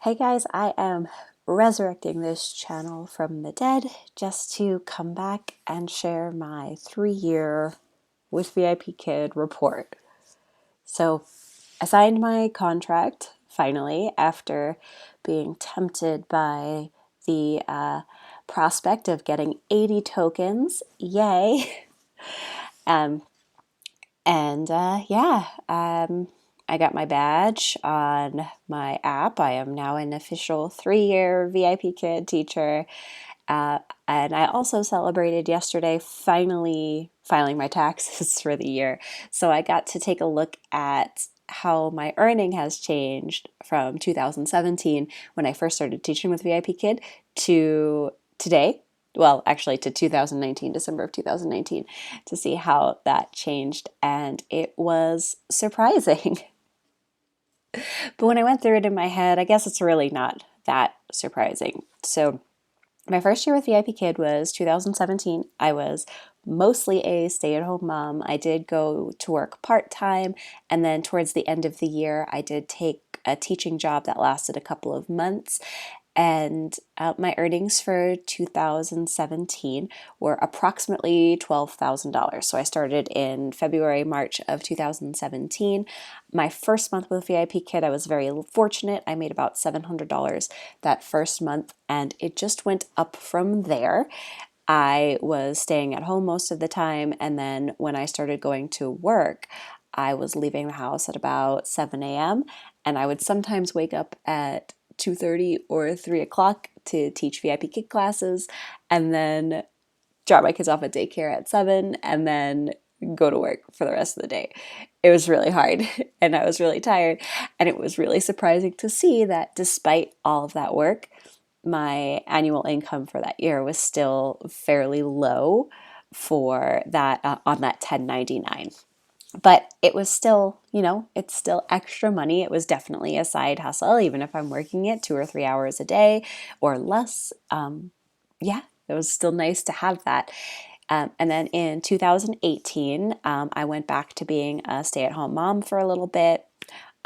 Hey guys, I am resurrecting this channel from the dead just to come back and share my 3 year with VIPKID report. So I signed my contract finally after being tempted by the prospect of getting 80 tokens. Yay! Um, and I got my badge on my app. I am now an official 3 year VIPKID teacher. And I also celebrated yesterday finally filing my taxes for the year. So I got to take a look at how my earning has changed from 2017 when I first started teaching with VIPKID to today. Well, actually to 2019, December of 2019, to see how that changed. And it was surprising. But when I went through it in my head, I guess it's really not that surprising. So my first year with VIPKID was 2017. I was mostly a stay-at-home mom. I did go to work part-time, and then towards the end of the year, I did take a teaching job that lasted a couple of months. And my earnings for 2017 were approximately $12,000. So I started in February, March of 2017. My first month with VIPKID, I was very fortunate. I made about $700 that first month, and it just went up from there. I was staying at home most of the time, and then when I started going to work, I was leaving the house at about 7 a.m. and I would sometimes wake up at 2:30 or 3 o'clock to teach VIPKID classes, and then drop my kids off at daycare at 7, and then go to work for the rest of the day. It was really hard, and I was really tired, and it was really surprising to see that despite all of that work, my annual income for that year was still fairly low for that on that 1099. But it was still, it's still extra money. It was definitely a side hustle, even if I'm working it 2 or 3 hours a day or less. Yeah, it was still nice to have that. And then in 2018, I went back to being a stay-at-home mom for a little bit.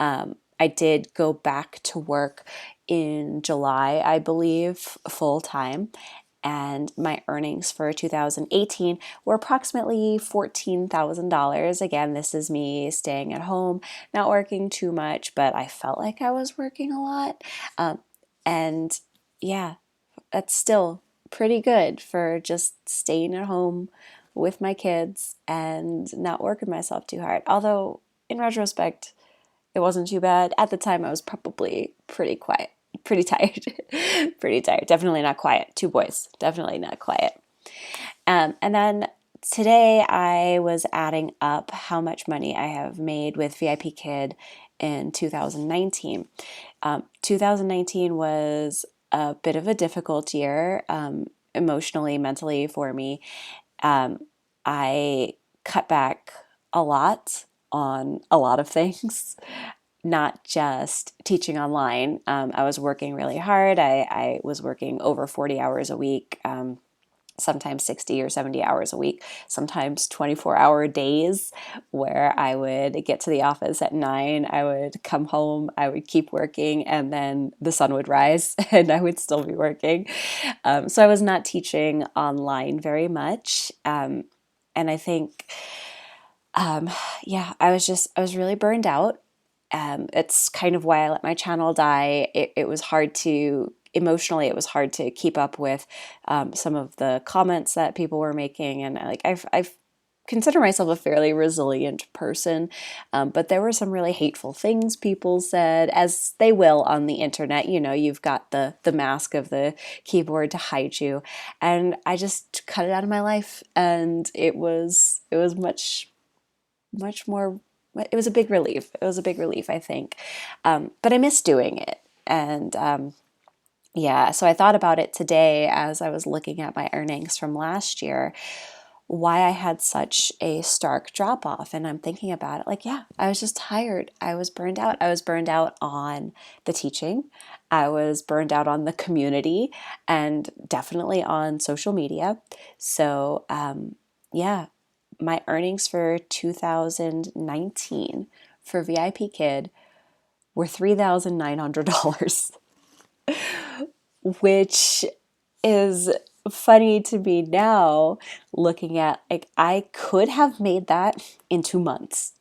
I did go back to work in July, I believe, full time. And my earnings for 2018 were approximately $14,000. Again, this is me staying at home, not working too much, but I felt like I was working a lot. And yeah, that's still pretty good for just staying at home with my kids and not working myself too hard. Although, in retrospect, it wasn't too bad. At the time, I was probably pretty quiet, pretty tired, pretty tired. Definitely not quiet. Two boys, definitely not quiet. And then today I was adding up how much money I have made with VIPKID in 2019. 2019 was a bit of a difficult year emotionally, mentally for me. I cut back a lot on a lot of things, not just teaching online. I was working really hard. I was working over 40 hours a week, sometimes 60 or 70 hours a week, sometimes 24-hour days where I would get to the office at 9, I would come home, I would keep working, and then the sun would rise and I would still be working. So I was not teaching online very much. And I think, I was really burned out. It's kind of why I let my channel die. It was hard to, emotionally, it was hard to keep up with some of the comments that people were making. And I've consider myself a fairly resilient person, but there were some really hateful things people said, as they will on the internet. You've got the mask of the keyboard to hide you, and I just cut it out of my life, and it was much more. It was a big relief. It was a big relief, I think, but I miss doing it, and so I thought about it today as I was looking at my earnings from last year, why I had such a stark drop off. And I'm thinking about it I was just tired. I was burned out. I was burned out on the teaching. I was burned out on the community and definitely on social media. So, my earnings for 2019 for VIPKID were $3,900. which is funny to me now looking at, like, I could have made that in 2 months.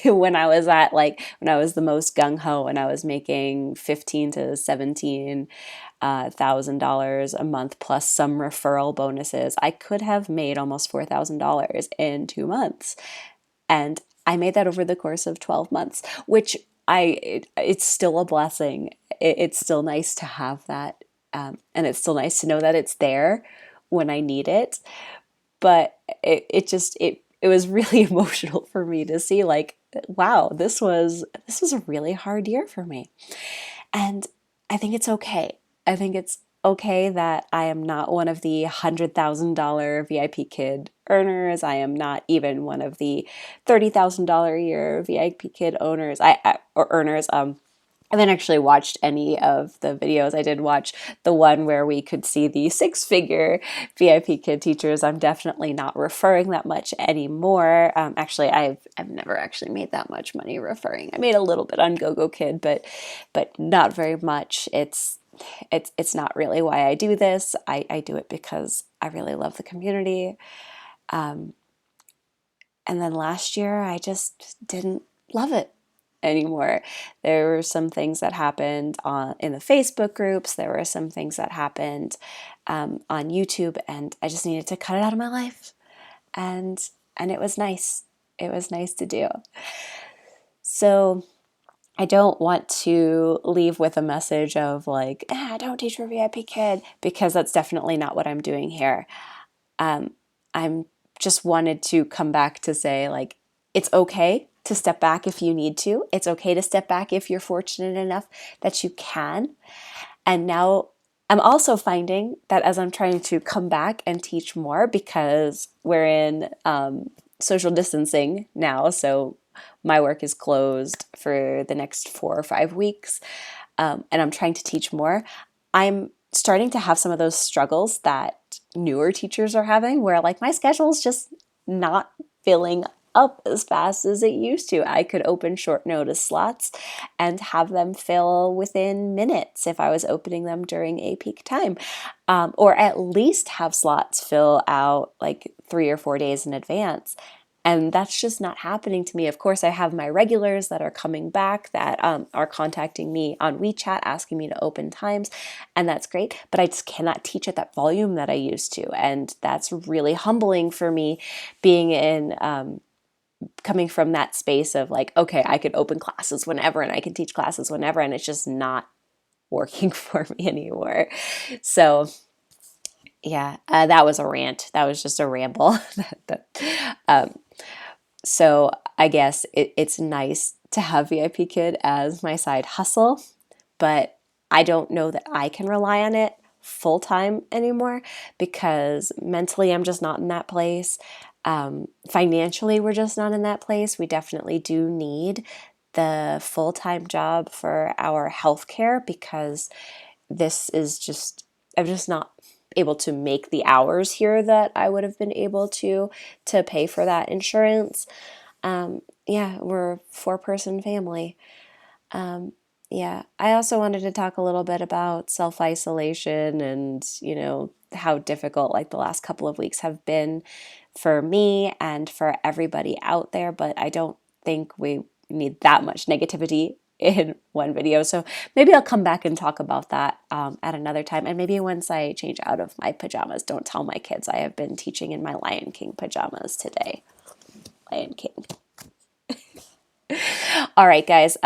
When I was at, like, when I was the most gung-ho and I was making 15 to 17 $1,000 a month plus some referral bonuses, I could have made almost $4,000 in 2 months. And I made that over the course of 12 months, which it's still a blessing. It's still nice to have that. And it's still nice to know that it's there when I need it. But it was really emotional for me to see, like, wow, this was a really hard year for me. And I think it's okay. I think it's okay that I am not one of the $100,000 VIP kid earners. I am not even one of the $30,000 a year VIP kid owners. Or earners. I haven't actually watched any of the videos. I did watch the one where we could see the six-figure VIP kid teachers. I'm definitely not referring that much anymore. Actually, I've never actually made that much money referring. I made a little bit on GoGo Kid, but not very much. It's not really why I do this. I do it because I really love the community. And then last year, I just didn't love it anymore. There were some things that happened in the Facebook groups. There were some things that happened on YouTube, and I just needed to cut it out of my life. And it was nice. It was nice to do. So I don't want to leave with a message of like, don't teach for VIP Kid, because that's definitely not what I'm doing here. I'm just wanted to come back to say, like, it's okay to step back if you need to. It's okay to step back if you're fortunate enough that you can. And now I'm also finding that as I'm trying to come back and teach more, because we're in social distancing now, so my work is closed for the next 4 or 5 weeks, and I'm trying to teach more. I'm starting to have some of those struggles that newer teachers are having, where, like, my schedule is just not filling up as fast as it used to. I could open short notice slots and have them fill within minutes if I was opening them during a peak time, or at least have slots fill out like 3 or 4 days in advance. And that's just not happening to me. Of course, I have my regulars that are coming back that are contacting me on WeChat, asking me to open times, and that's great. But I just cannot teach at that volume that I used to, and that's really humbling for me, being in coming from that space of like, okay, I could open classes whenever and I can teach classes whenever, and it's just not working for me anymore. So yeah, that was a rant. That was just a ramble. So I guess it's nice to have VIP Kid as my side hustle, but I don't know that I can rely on it full time anymore, because mentally I'm just not in that place. Financially, we're just not in that place. We definitely do need the full-time job for our healthcare, because this is just, I'm just not able to make the hours here that I would have been able to pay for that insurance. Yeah, we're a 4-person family. Yeah, I also wanted to talk a little bit about self-isolation and, how difficult like the last couple of weeks have been for me and for everybody out there, but I don't think we need that much negativity in one video. So maybe I'll come back and talk about that at another time. And maybe once I change out of my pajamas. Don't tell my kids I have been teaching in my Lion King pajamas today. Lion King. All right, guys.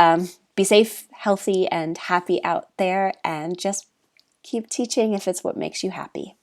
Be safe, healthy, and happy out there, and just keep teaching if it's what makes you happy.